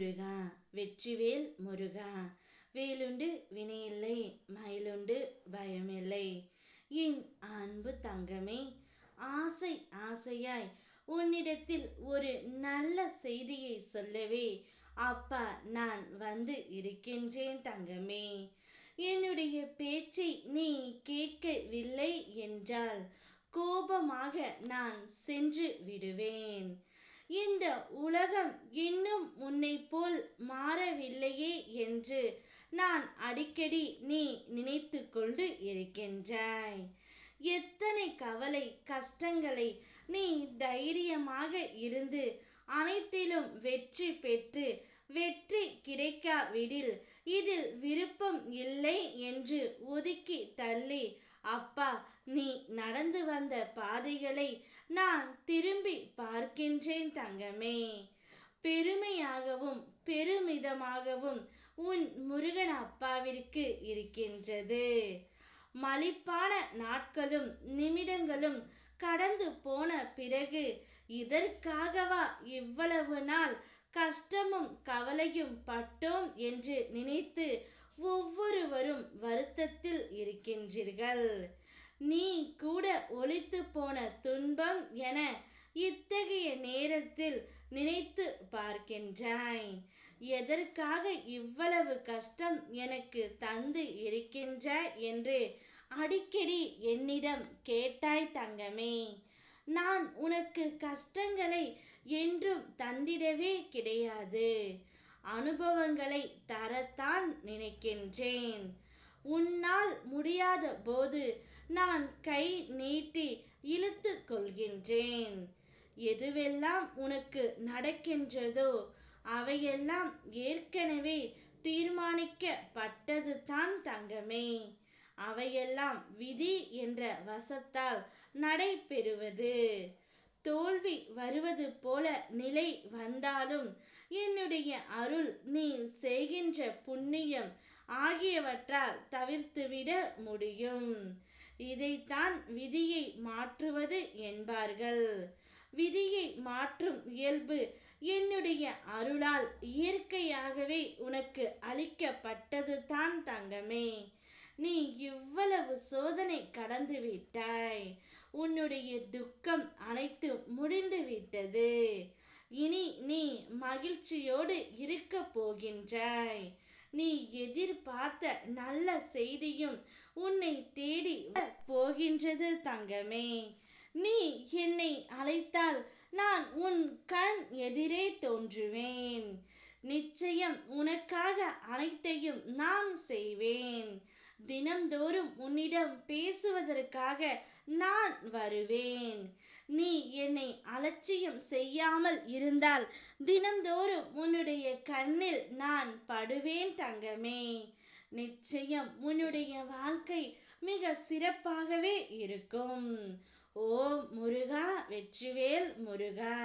முருகா வெற்றிவேல் முருகா. வேலுண்டு வினையில்லை, மயிலுண்டு பயமில்லை. என் அன்பு தங்கமே, ஆசை ஆசையாய் உன்னிடத்தில் ஒரு நல்ல செய்தியை சொல்லவே அப்பா நான் வந்து இருக்கின்றேன் தங்கமே. என்னுடைய பேச்சை நீ கேட்கவில்லை என்றால் கோபமாக நான் சென்று விடுவேன். இந்த உலகம் இன்னும் உன்னை போல் மாறவில்லையே என்று நான் அடிக்கடி நீ நினைத்து கொண்டு இருக்கின்றாய். எத்தனை கவலை கஷ்டங்களை நீ தைரியமாக இருந்து அனைத்திலும் வெற்றி பெற்று வெற்றி கிடைக்காவிடில் இதில் விருப்பம் இல்லை என்று ஒதுக்கி தள்ளி அப்பா நீ நடந்து வந்த பாதைகளை நான் திரும்பி பார்க்கின்றேன் தங்கமே. பெருமையாகவும் பெருமிதமாகவும் உன் முருகன் அப்பாவிற்கு இருக்கின்றது. மலிப்பான நாட்களும் நிமிடங்களும் கடந்து போன பிறகு இதற்காகவா இவ்வளவு நாள் கஷ்டமும் கவலையும் பட்டோம் என்று நினைத்து ஒவ்வொருவரும் வருத்தத்தில் இருக்கின்றீர்கள். நீ கூட ஒளித்து போன துன்பம் என இத்தகைய நேரத்தில் நினைத்து பார்க்கின்றாய். எதற்காக இவ்வளவு கஷ்டம் எனக்கு தந்து இருக்கின்றாய் என்று அடிக்கடி என்னிடம் கேட்டாய் தங்கமே. நான் உனக்கு கஷ்டங்களை என்றும் தந்திடவே கிடையாது. அனுபவங்களை தரத்தான் நினைக்கின்றேன். உன்னால் முடியாத போது நான் கை நீட்டி இழுத்து கொள்கின்றேன். எதுவெல்லாம் உனக்கு நடக்கின்றதோ அவையெல்லாம் ஏற்கனவே தீர்மானிக்கப்பட்டது தான் தங்கமே. அவையெல்லாம் விதி என்ற வசத்தால் நடைபெறுவது. தோல்வி வருவது போல நிலை வந்தாலும் என்னுடைய அருள் நீ செய்கின்ற புண்ணியம் ஆகியவற்றால் தவிர்த்துவிட முடியும். இதைத்தான் விதியை மாற்றுவது என்பார்கள். விதியை மாற்றும் இயல்பு என்னுடைய அருளால் இயற்கையாகவே உனக்கு அளிக்கப்பட்டது தான் தங்கமே. நீ இவ்வளவு சோதனை கடந்து விட்டாய். உன்னுடைய துக்கம் அனைத்து முடிந்து விட்டது. இனி நீ மகிழ்ச்சியோடு இருக்க போகின்றாய். நீ எதிர்பார்த்த நல்ல செய்தியும் உன்னை தேடி போகின்றது தங்கமே. நீ என்னை அழைத்தால் நான் உன் கண் எதிரே தோன்றுவேன். நிச்சயம் உனக்காக அனைத்தையும் நான் செய்வேன். தினம்தோறும் உன்னிடம் பேசுவதற்காக நான் வருவேன். நீ என்னை அலட்சியம் செய்யாமல் இருந்தால் தினம்தோறும் உன்னுடைய கண்ணில் நான் படுவேன் தங்கமே. நிச்சயம் உன்னுடைய வாழ்க்கை மிக சிறப்பாகவே இருக்கும். ஓம் முருகா வெற்றிவேல் முருகா.